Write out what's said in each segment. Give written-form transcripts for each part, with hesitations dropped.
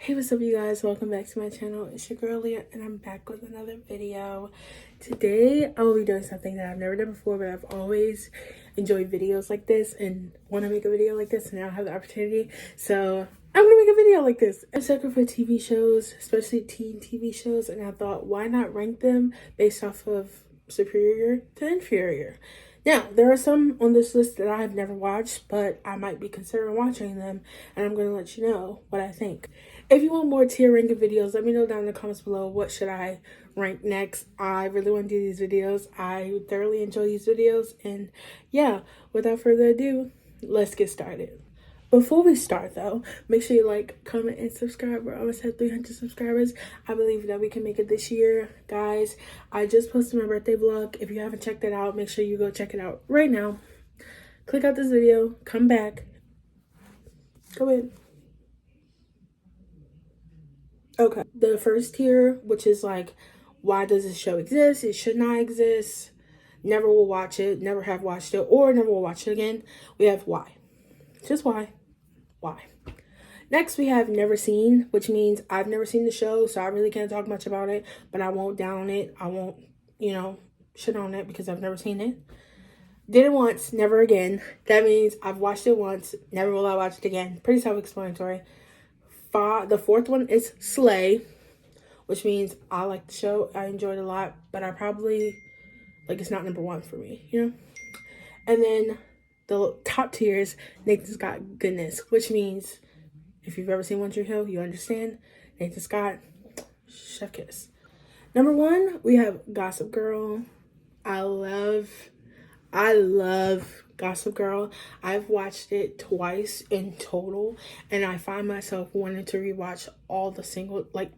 Hey, what's up you guys? Welcome back to my channel. It's your girl Leah and I'm back with another video. Today I will be doing something that I've never done before, but I've always enjoyed videos like this and want to make a video like this, and now I have the opportunity. So I'm gonna make a video like this. I'm sucker for TV shows, especially teen TV shows, and I thought, why not rank them based off of superior to inferior? Now, there are some on this list that I have never watched, but I might be considering watching them, and I'm going to let you know what I think. If you want more tier ranking videos, let me know down in the comments below what should I rank next. I really want to do these videos. I thoroughly enjoy these videos, and yeah, without further ado, let's get started. Before we start though, make sure you like, comment, and subscribe. We're almost at 300 subscribers. I believe that we can make it this year. Guys, I just posted my birthday vlog. If you haven't checked that out, make sure you go check it out right now. Click out this video, come back, go in. Okay, the first tier, which is like, why does this show exist? It should not exist. Never will watch it, never have watched it, or never will watch it again. We have why. Just why. Why? Next, we have never seen, which means I've never seen the show, so I really can't talk much about it, but I won't down it. I won't, shit on it because I've never seen it. Did it once, never again. That means I've watched it once, never will I watch it again. Pretty self-explanatory. The fourth one is Slay, which means I like the show. I enjoyed it a lot, but I probably, it's not number one for me, And then the top tier is Nathan Scott Goodness, which means if you've ever seen One Tree Hill, you understand. Nathan Scott, chef kiss. Number one, we have Gossip Girl. I love Gossip Girl. I've watched it twice in total, and I find myself wanting to rewatch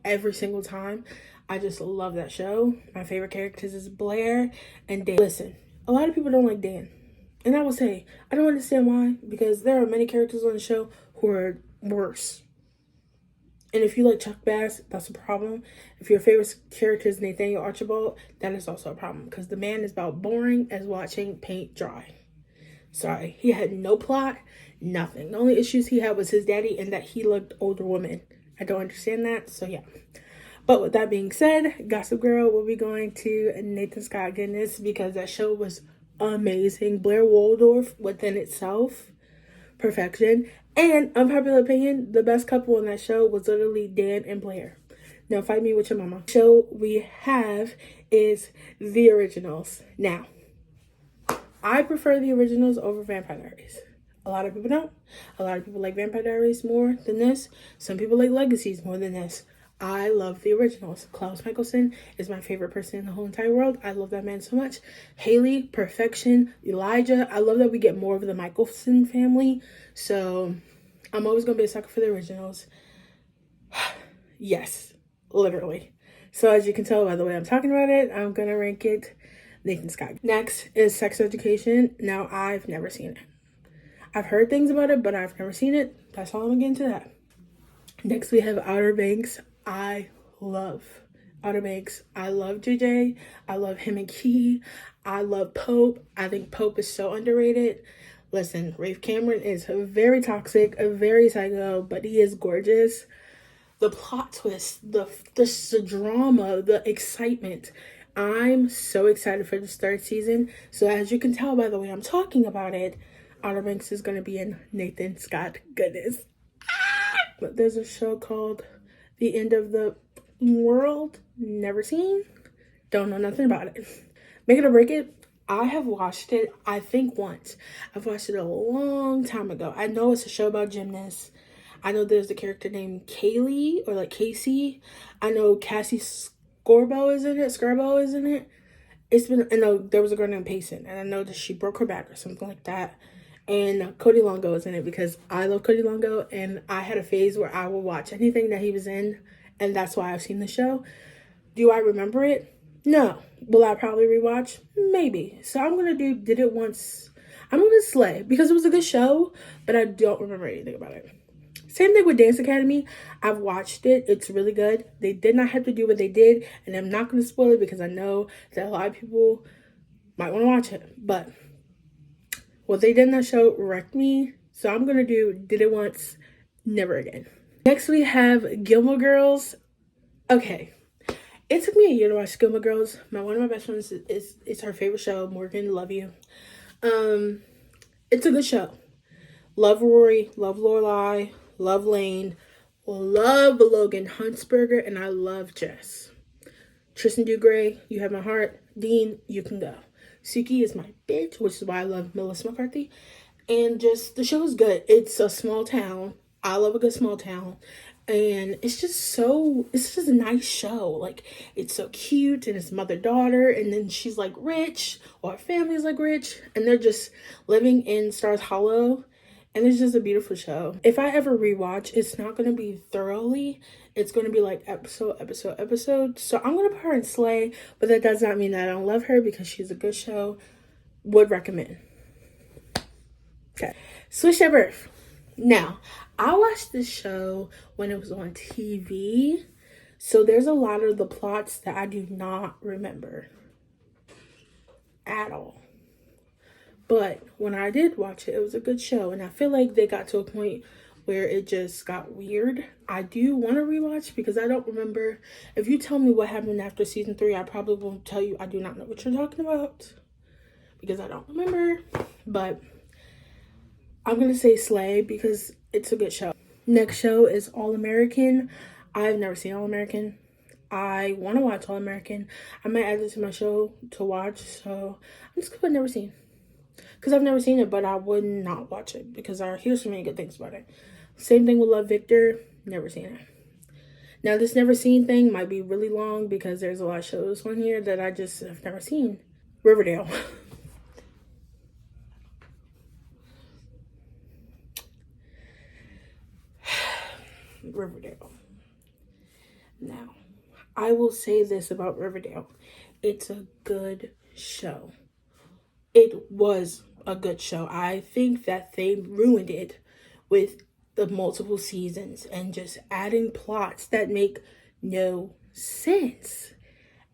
every single time. I just love that show. My favorite characters is Blair and Dan. Listen, a lot of people don't like Dan. And I will say, I don't understand why, because there are many characters on the show who are worse. And if you like Chuck Bass, that's a problem. If your favorite character is Nathaniel Archibald, that is also a problem, because the man is about boring as watching paint dry. Sorry, he had no plot, nothing. The only issues he had was his daddy and that he loved older women. I don't understand that, so yeah. But with that being said, Gossip Girl will be going to Nathan Scott Goodness because that show was amazing. Blair Waldorf within itself, perfection. And unpopular opinion, the best couple on that show was literally Dan and Blair. Now fight me with your mama. The show we have is The Originals. Now, I prefer The Originals over Vampire Diaries. A lot of people don't. A lot of people like Vampire Diaries more than this. Some people like Legacies more than this. I love The Originals. Klaus Michelson is my favorite person in the whole entire world. I love that man so much. Haley, perfection. Elijah, I love that we get more of the Michelson family. So I'm always going to be a sucker for The Originals. Yes, literally. So as you can tell by the way I'm talking about it, I'm going to rank it Nathan Scott. Next is Sex Education. Now, I've never seen it. I've heard things about it, but I've never seen it. That's all I'm going to get into that. Next, we have Outer Banks. I love Outer Banks. I love JJ. I love him and Key. I love Pope. I think Pope is so underrated. Listen, Rafe Cameron is very toxic, very psycho, but he is gorgeous. The plot twist, the drama, the excitement. I'm so excited for this third season. So as you can tell by the way I'm talking about it, Outer Banks is going to be in Nathan Scott Goodness. But there's a show called The End of the World. Never seen. Don't know nothing about it. Make it or break it. I have watched it, I think once. I've watched it a long time ago. I know it's a show about gymnasts. I know there's a character named Kaylee or Casey. I know Cassie Scorbo is in it. I know there was a girl named Payson, and I know that she broke her back or something like that. And Cody Longo is in it because I love Cody Longo, and I had a phase where I would watch anything that he was in, and that's why I've seen the show. Do I remember it? No. Will I probably rewatch? Maybe. So I'm going to do Did It Once. I'm going to Slay because it was a good show, but I don't remember anything about it. Same thing with Dance Academy. I've watched it. It's really good. They did not have to do what they did, and I'm not going to spoil it because I know that a lot of people might want to watch it, but what they did in that show wrecked me. So I'm going to do Did It Once, Never Again. Next we have Gilmore Girls. Okay. It took me a year to watch Gilmore Girls. One of my best friends is her favorite show. Morgan, love you. It's a good show. Love Rory, love Lorelai, love Lane, love Logan Huntsberger, and I love Jess. Tristan Dugray, you have my heart. Dean, you can go. Suki is my bitch, which is why I love Melissa McCarthy. And just, the show is good. It's a small town. I love a good small town. And it's just a nice show. Like, it's so cute, and it's mother-daughter, and then she's like rich, or her family's like rich, and they're just living in Stars Hollow. And it's just a beautiful show. If I ever rewatch, it's not going to be thoroughly. It's going to be like episode. So I'm going to put her in Slay, but that does not mean that I don't love her, because she's a good show. Would recommend. Okay. Switch at Birth. Now, I watched this show when it was on TV. So there's a lot of the plots that I do not remember at all. But when I did watch it, it was a good show. And I feel like they got to a point where it just got weird. I do want to rewatch, because I don't remember. If you tell me what happened after season 3, I probably won't tell you. I do not know what you're talking about, because I don't remember. But I'm going to say Slay, because it's a good show. Next show is All American. I've never seen All American. I want to watch All American. I might add this to my show to watch. So I'm just going to put never seen. Because I've never seen it, but I would not watch it, because I hear so many good things about it. Same thing with Love Victor. Never seen it. Now, this never seen thing might be really long, because there's a lot of shows on here that I just have never seen. Riverdale. Riverdale. Now, I will say this about Riverdale. It's a good show. It was a good show. I think that they ruined it with the multiple seasons and just adding plots that make no sense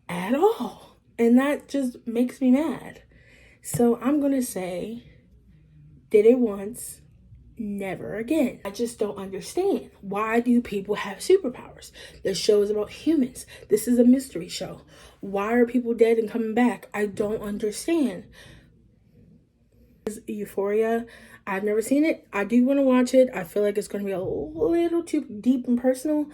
at all. And that just makes me mad. So I'm going to say, did it once, never again. I just don't understand. Why do people have superpowers? The show is about humans. This is a mystery show. Why are people dead and coming back? I don't understand. Euphoria. I've never seen it. I do want to watch it. I feel like it's going to be a little too deep and personal,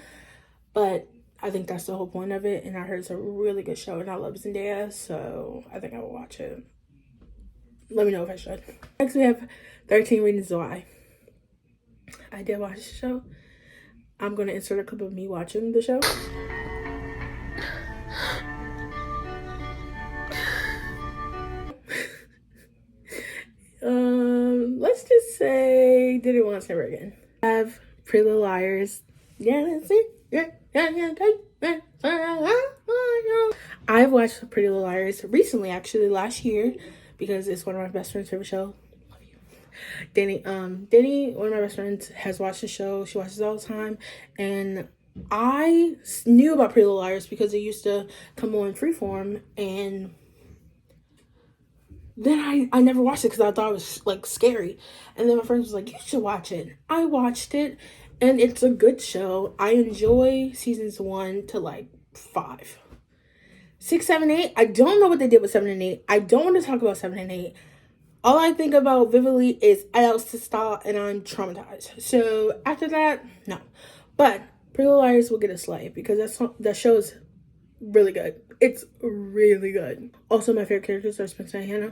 but I think that's the whole point of it. And I heard it's a really good show, and I love Zendaya, so I think I will watch it. Let me know if I should. Next, we have 13 Reasons Why. I did watch the show. I'm going to insert a clip of me watching the show. Let's just say, did it once, never again. I have Pretty Little Liars. Yeah, that's it. I've watched Pretty Little Liars recently, actually last year, because it's one of my best friend's favorite show. Love you. Danny, one of my best friends, has watched the show. She watches it all the time, and I knew about Pretty Little Liars because it used to come on Freeform, and then I never watched it because I thought it was like scary. And then my friend was like, you should watch it. I watched it, and it's a good show. I enjoy seasons 1 to like 5. 6, 7, 8. I don't know what they did with 7 and 8. I don't want to talk about 7 and 8. All I think about vividly is Alice Star, and I'm traumatized. So after that, no. But Pretty Little Liars will get a slay, because that show is really good. It's really good. Also, my favorite characters are Spencer and Hannah.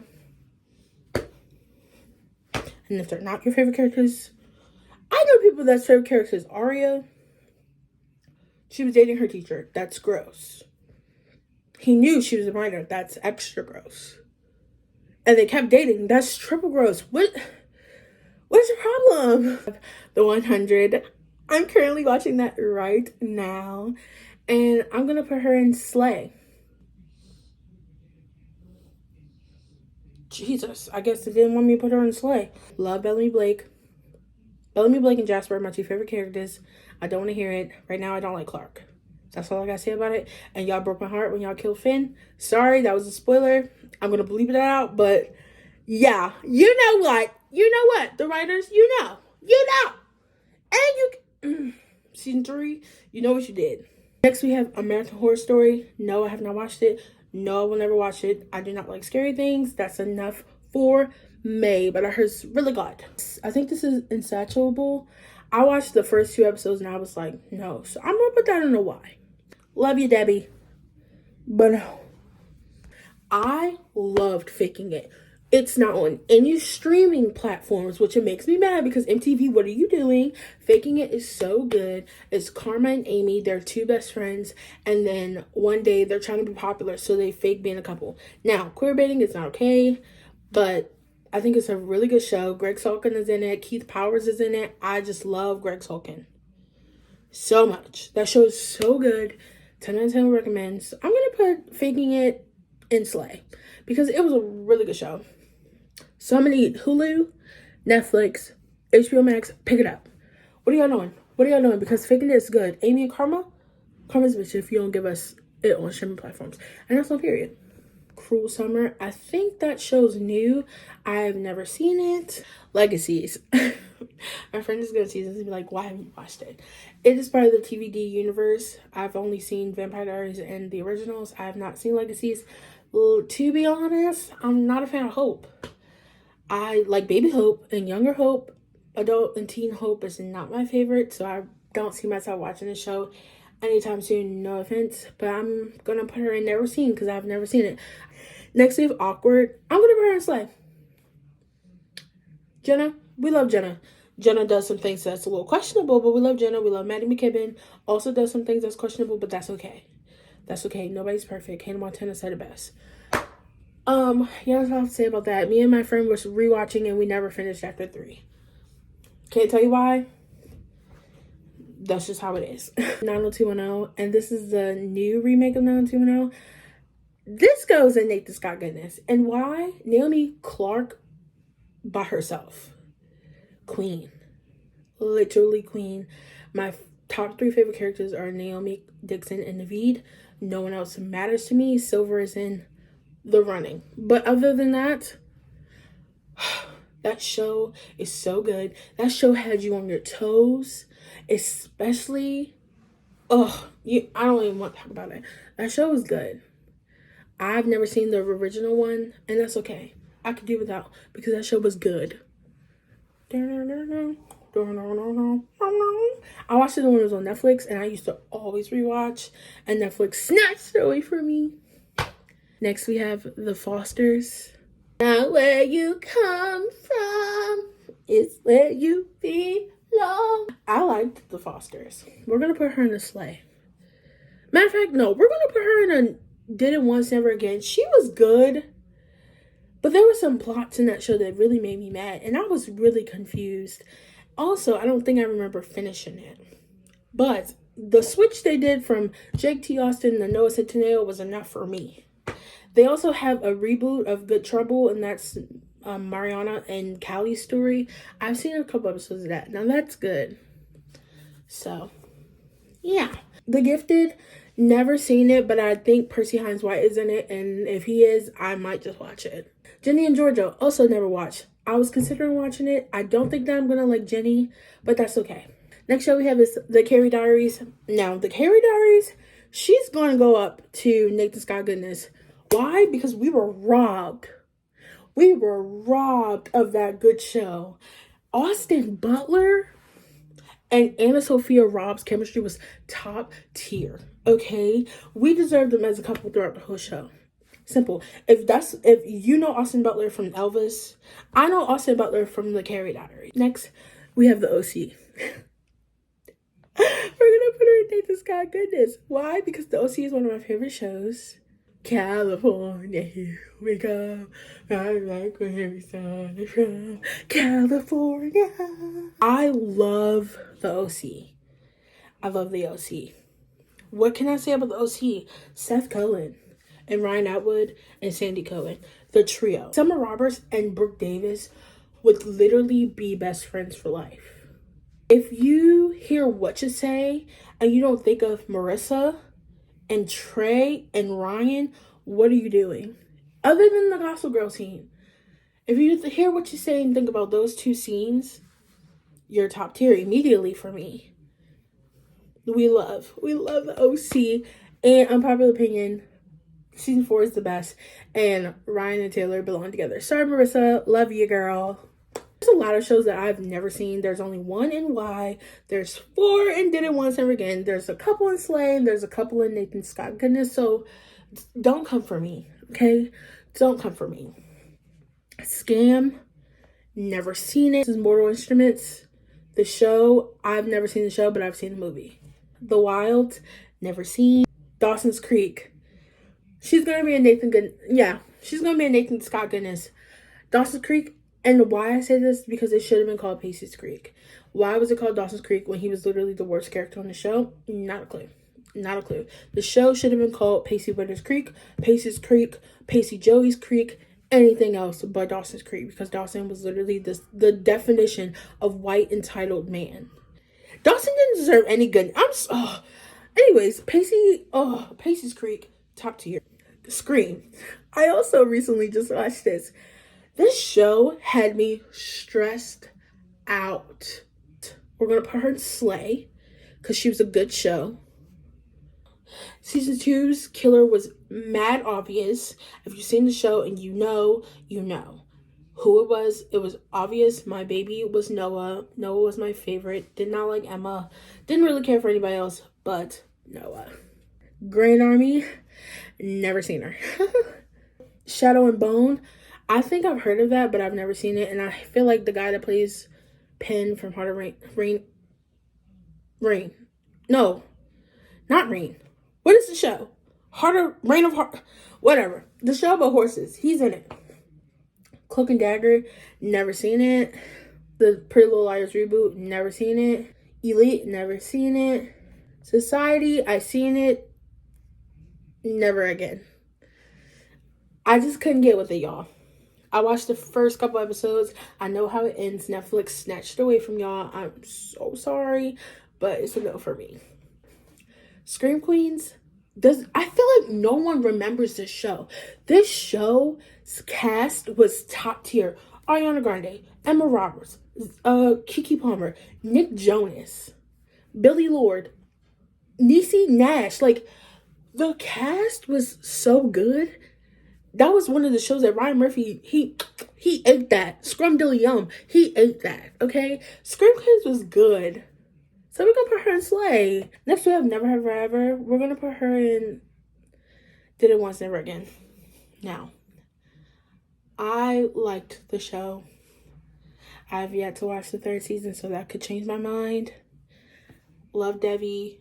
And if they're not your favorite characters, I know people that's favorite character is Aria. She was dating her teacher. That's gross. He knew she was a minor. That's extra gross. And they kept dating. That's triple gross. What's the problem? The 100. I'm currently watching that right now. And I'm going to put her in Slay. Jesus, I guess they didn't want me to put her in Slay. Love Bellamy Blake. Bellamy Blake and Jasper are my 2 favorite characters. I don't want to hear it. Right now, I don't like Clark. That's all I got to say about it. And y'all broke my heart when y'all killed Finn. Sorry, that was a spoiler. I'm going to bleep it out. But yeah, you know what? You know what? The writers, you know. And you... season 3, you know what you did. Next, we have American Horror Story. No, I have not watched it. No, I will never watch it. I do not like scary things. That's enough for me. But I heard it's really good. I think this is insatiable. I watched the first 2 episodes and I was like, no. So I'm gonna put that in a Y. Love you, Debbie. But no. I loved Faking It. It's not on any streaming platforms, which it makes me mad because MTV, what are you doing? Faking It is so good. It's Karma and Amy. They're 2 best friends. And then one day they're trying to be popular, so they fake being a couple. Now, queer baiting is not okay, but I think it's a really good show. Greg Sulkin is in it. Keith Powers is in it. I just love Greg Sulkin so much. That show is so good. 10 out of 10 recommends. I'm going to put Faking It in Slay because it was a really good show. So I'm gonna eat Hulu, Netflix, HBO Max, pick it up. What are y'all doing? What are y'all doing? Because Faking It is good. Amy and Karma's bitch if you don't give us it on streaming platforms. And that's no period. Cruel Summer. I think that show's new. I've never seen it. Legacies. My friend is gonna see this and be like, why haven't you watched it? It is part of the TVD universe. I've only seen Vampire Diaries and the originals. I have not seen Legacies. Well, to be honest, I'm not a fan of Hope. I like Baby Hope and Younger Hope. Adult and Teen Hope is not my favorite, so I don't see myself watching the show anytime soon. No offense, but I'm gonna put her in Never Seen because I've never seen it. Next we have Awkward. I'm gonna put her in Slay. Jenna, we love Jenna. Jenna does some things that's a little questionable, but we love Jenna. We love Maddie McKibben. Also does some things that's questionable, but that's okay. That's okay. Nobody's perfect. Hannah Montana said it best. Yeah, that's all I have to say about that. Me and my friend was rewatching and we never finished after 3. Can't tell you why. That's just how it is. 90210, and this is the new remake of 90210. This goes in Nathan Scott goodness. And why? Naomi Clark by herself. Queen. Literally queen. My top 3 favorite characters are Naomi, Dixon, and Naveed. No one else matters to me. Silver is in the running. But other than that, that show is so good. That show had you on your toes. Especially, I don't even want to talk about it. That show is good. I've never seen the original one, and that's okay. I could do without because that show was good. I watched it when it was on Netflix, and I used to always rewatch, and Netflix snatched it away from me. Next, we have The Fosters. Not where you come from, it's where you belong. I liked The Fosters. We're going to put her in a Slay. Matter of fact, no, we're going to put her in a Did It Once, Never Again. She was good, but there were some plots in that show that really made me mad, and I was really confused. Also, I don't think I remember finishing it. But the switch they did from Jake T. Austin to Noah Centineo was enough for me. They also have a reboot of Good Trouble, and that's Mariana and Callie's story. I've seen a couple episodes of that. Now, that's good. So, yeah. The Gifted, never seen it, but I think Percy Hines White is in it, and if he is, I might just watch it. Jenny and Georgia, also never watched. I was considering watching it. I don't think that I'm going to like Jenny, but that's okay. Next show we have is The Carrie Diaries. Now, The Carrie Diaries, she's going to go up to Nathan Scott Goodness. Why? Because we were robbed. We were robbed of that good show. Austin Butler and Anna Sophia Robb's chemistry was top tier. Okay? We deserved them as a couple throughout the whole show. Simple. If you know Austin Butler from Elvis, I know Austin Butler from The Carrie Diaries. Next, we have the OC. We're gonna put her in Nathan Scott Goodness. Why? Because the OC is one of my favorite shows. California, here we go. I like where we started from. California. I love the OC. I love the OC. What can I say about the OC? Seth Cohen and Ryan Atwood and Sandy Cohen. The trio. Summer Roberts and Brooke Davis would literally be best friends for life. If you hear What You Say and you don't think of Marissa and Trey and Ryan, what are you doing? Other than the Gossip Girl scene. If you hear What You Say and think about those 2 scenes, you're top tier immediately for me. We love the OC. And unpopular opinion, season 4 is the best. And Ryan and Taylor belong together. Sorry, Marissa. Love you, girl. There's a lot of shows that I've never seen. There's only one in Y. There's 4 in Did It Once and Again. There's a couple in Slay. And there's a couple in Nathan Scott. Goodness, so don't come for me, okay? Don't come for me. Scam, never seen it. This is Mortal Instruments. The show, I've never seen the show, but I've seen the movie. The Wild, never seen. Dawson's Creek. She's gonna be a she's gonna be a Nathan Scott Goodness. Dawson's Creek. And why I say this, because it should have been called Pacey's Creek. Why was it called Dawson's Creek when he was literally the worst character on the show? Not a clue. Not a clue. The show should have been called Pacey Witter's Creek, Pacey's Creek, Pacey Joey's Creek, anything else but Dawson's Creek, because Dawson was literally the definition of white entitled man. Dawson didn't deserve any good. Anyways, Pacey's Creek, top tier. Scream. I also recently just watched this. This show had me stressed out. We're going to put her in Slay because she was a good show. Season 2's killer was mad obvious. If you've seen the show and you know, you know. Who it was obvious. My baby was Noah. Noah was my favorite. Did not like Emma. Didn't really care for anybody else but Noah. Grand Army, never seen her. Shadow and Bone. I think I've heard of that, but I've never seen it. And I feel like the guy that plays Penn from Heart of Rain. No, not Rain. What is the show? Reign of Heart. Whatever. The show about horses. He's in it. Cloak and Dagger. Never seen it. The Pretty Little Liars reboot. Never seen it. Elite. Never seen it. Society. I seen it. Never again. I just couldn't get with it, y'all. I watched the first couple episodes. I know how it ends. Netflix snatched it away from y'all. I'm so sorry, but it's a no for me. Scream Queens. I feel like no one remembers this show. This show's cast was top tier. Ariana Grande, Emma Roberts, Keke Palmer, Nick Jonas, Billy Lord, Niecy Nash. Like, the cast was so good. That was one of the shows that Ryan Murphy, he ate that. Scrum Dilly Yum, he ate that, okay? Scream Queens was good. So we're going to put her in Slay. Next we have Never Have I Ever. We're going to put her in Did It Once, Never Again. Now, I liked the show. I have yet to watch the 3rd season, so that could change my mind. Love Debbie.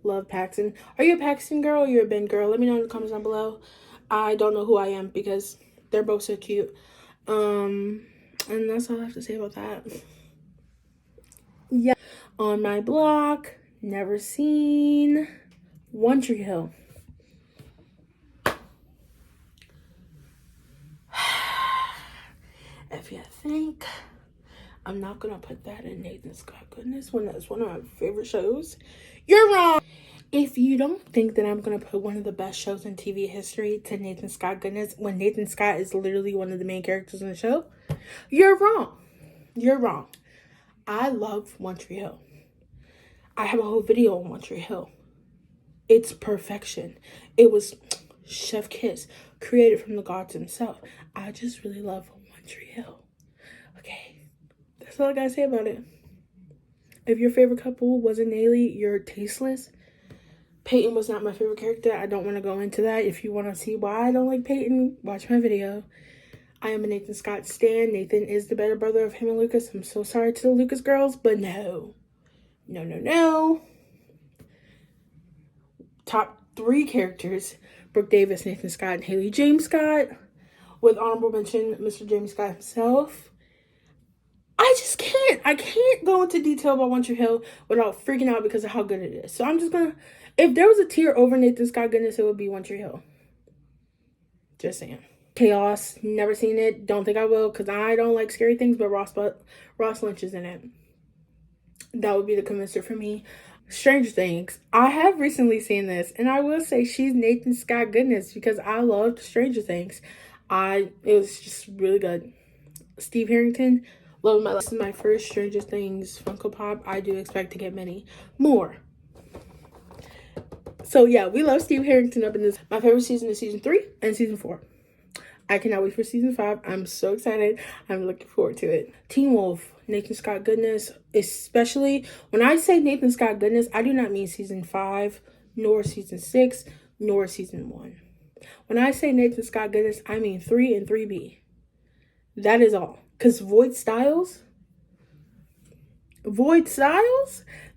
Love Paxton. Are you a Paxton girl or you're a Ben girl? Let me know in the comments down below. I don't know who I am because they're both so cute. And that's all I have to say about that. Yeah. On My Block, never seen. One Tree Hill. If you think I'm not gonna put that in Nathan Scott Goodness when that's one of my favorite shows, you're wrong. If you don't think that I'm going to put one of the best shows in TV history to Nathan Scott Goodness when Nathan Scott is literally one of the main characters in the show, you're wrong. You're wrong. I love One Tree Hill. I have a whole video on One Tree Hill. It's perfection. It was chef kiss, created from the gods himself. I just really love One Tree Hill. Okay, that's all I gotta say about it. If your favorite couple wasn't Naylee, you're tasteless. Peyton was not my favorite character. I don't want to go into that. If you want to see why I don't like Peyton, watch my video. I am a Nathan Scott stan. Nathan is the better brother of him and Lucas. I'm so sorry to the Lucas girls, but no. No, no, no. Top 3 characters: Brooke Davis, Nathan Scott, and Haley James Scott. With honorable mention, Mr. Jamie Scott himself. I just can't. I can't go into detail about One Tree Hill without freaking out because of how good it is. So I'm just going to... If there was a tier over Nathan Scott Goodness, it would be One Tree Hill. Just saying. Chaos. Never seen it. Don't think I will because I don't like scary things, but Ross Lynch is in it. That would be the convincer for me. Stranger Things. I have recently seen this, and I will say she's Nathan Scott Goodness because I loved Stranger Things. It was just really good. Steve Harrington. Love my life. This is my first Stranger Things Funko Pop. I do expect to get many more. So yeah, we love Steve Harrington up in this. My favorite season is season 3 and season 4. I cannot wait for season 5. I'm so excited. I'm looking forward to it. Teen Wolf, Nathan Scott goodness. Especially when I say Nathan Scott goodness, I do not mean season 5, nor season 6, nor season 1. When I say Nathan Scott goodness, I mean 3 and 3B. That is all. Because Void Styles,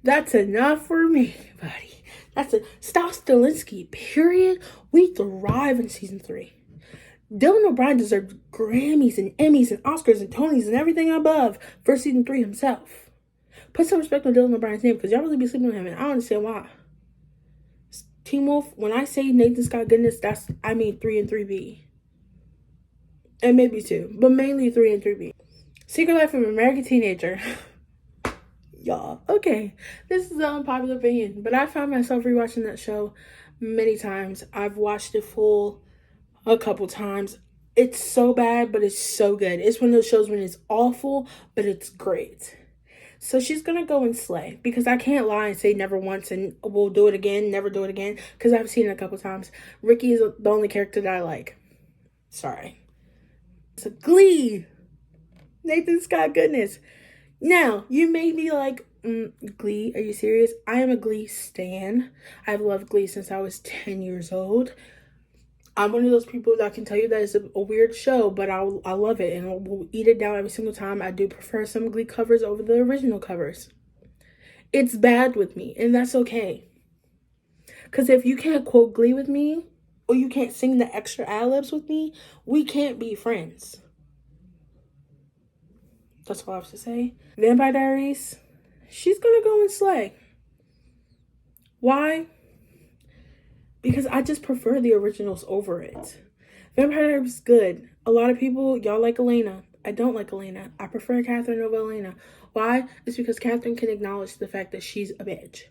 that's enough for me, buddy. That's a Styles Stilinski, period. We thrive in season 3. Dylan O'Brien deserves Grammys and Emmys and Oscars and Tonys and everything above for season 3 himself. Put some respect on Dylan O'Brien's name because y'all really be sleeping on him and I don't understand why. Teen Wolf, when I say Nathan Scott goodness, I mean 3 and 3B. And maybe 2, but mainly 3 and 3B. Secret Life of an American Teenager. Y'all, okay, this is an unpopular opinion, but I found myself rewatching that show many times. I've watched it full a couple times. It's so bad, but it's so good. It's one of those shows when it's awful, but it's great. So she's gonna go and slay, because I can't lie and say never once and we'll do it again, never do it again, because I've seen it a couple times. Ricky is the only character that I like. Sorry. So Glee, Nathan Scott goodness. Now, you may be like, Glee, are you serious? I am a Glee stan. I've loved Glee since I was 10 years old. I'm one of those people that can tell you that it's a weird show, but I love it and will eat it down every single time. I do prefer some Glee covers over the original covers. It's bad with me, and that's okay. Because if you can't quote Glee with me, or you can't sing the extra ad-libs with me, we can't be friends. That's all I have to say. Vampire Diaries, she's gonna go and slay. Why? Because I just prefer the originals over it. Vampire Diaries is good. A lot of people, y'all like Elena. I don't like Elena. I prefer Catherine over Elena. Why? It's because Catherine can acknowledge the fact that she's a bitch.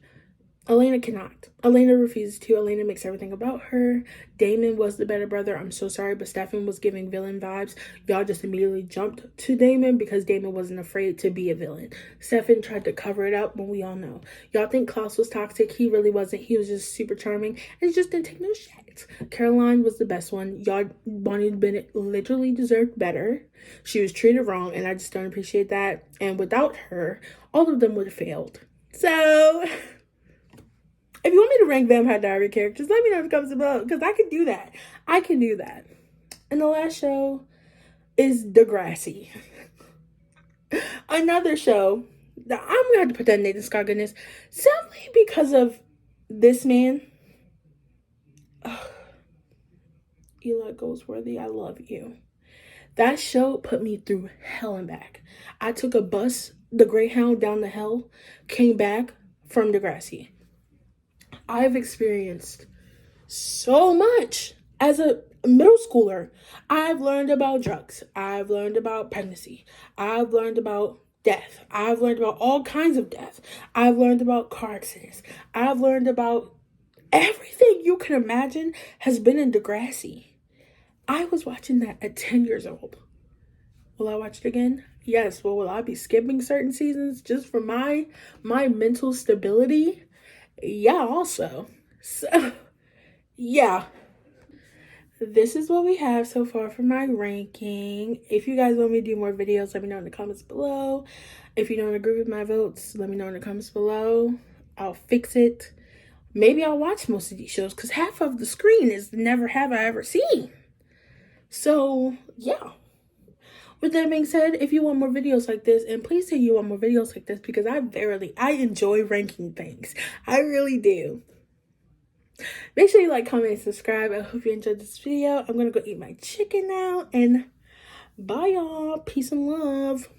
Elena cannot. Elena refuses to. Elena makes everything about her. Damon was the better brother. I'm so sorry, but Stefan was giving villain vibes. Y'all just immediately jumped to Damon because Damon wasn't afraid to be a villain. Stefan tried to cover it up, but we all know. Y'all think Klaus was toxic. He really wasn't. He was just super charming and just didn't take no shit. Caroline was the best one. Y'all, Bonnie Bennett literally deserved better. She was treated wrong, and I just don't appreciate that. And without her, all of them would have failed. So... if you want me to rank Vampire Diary characters, let me know in the comments below, because I can do that. I can do that. And the last show is Degrassi. Another show that I'm going to have to put that Nathan Scott goodness, simply because of this man. Eli Goldsworthy, I love you. That show put me through hell and back. I took a bus, the Greyhound, down the hell, came back from Degrassi. I've experienced so much as a middle schooler. I've learned about drugs. I've learned about pregnancy. I've learned about death. I've learned about all kinds of death. I've learned about car accidents. I've learned about everything you can imagine has been in Degrassi. I was watching that at 10 years old. Will I watch it again? Yes. Well, will I be skipping certain seasons just for my mental stability? Yeah, also. So, yeah. This is what we have so far for my ranking. If you guys want me to do more videos, let me know in the comments below. If you don't agree with my votes, let me know in the comments below. I'll fix it. Maybe I'll watch most of these shows, because half of the screen is never have I ever seen. So, yeah. With that being said, if you want more videos like this, and please say you want more videos like this, because I enjoy ranking things. I really do. Make sure you like, comment, and subscribe. I hope you enjoyed this video. I'm going to go eat my chicken now, and bye y'all. Peace and love.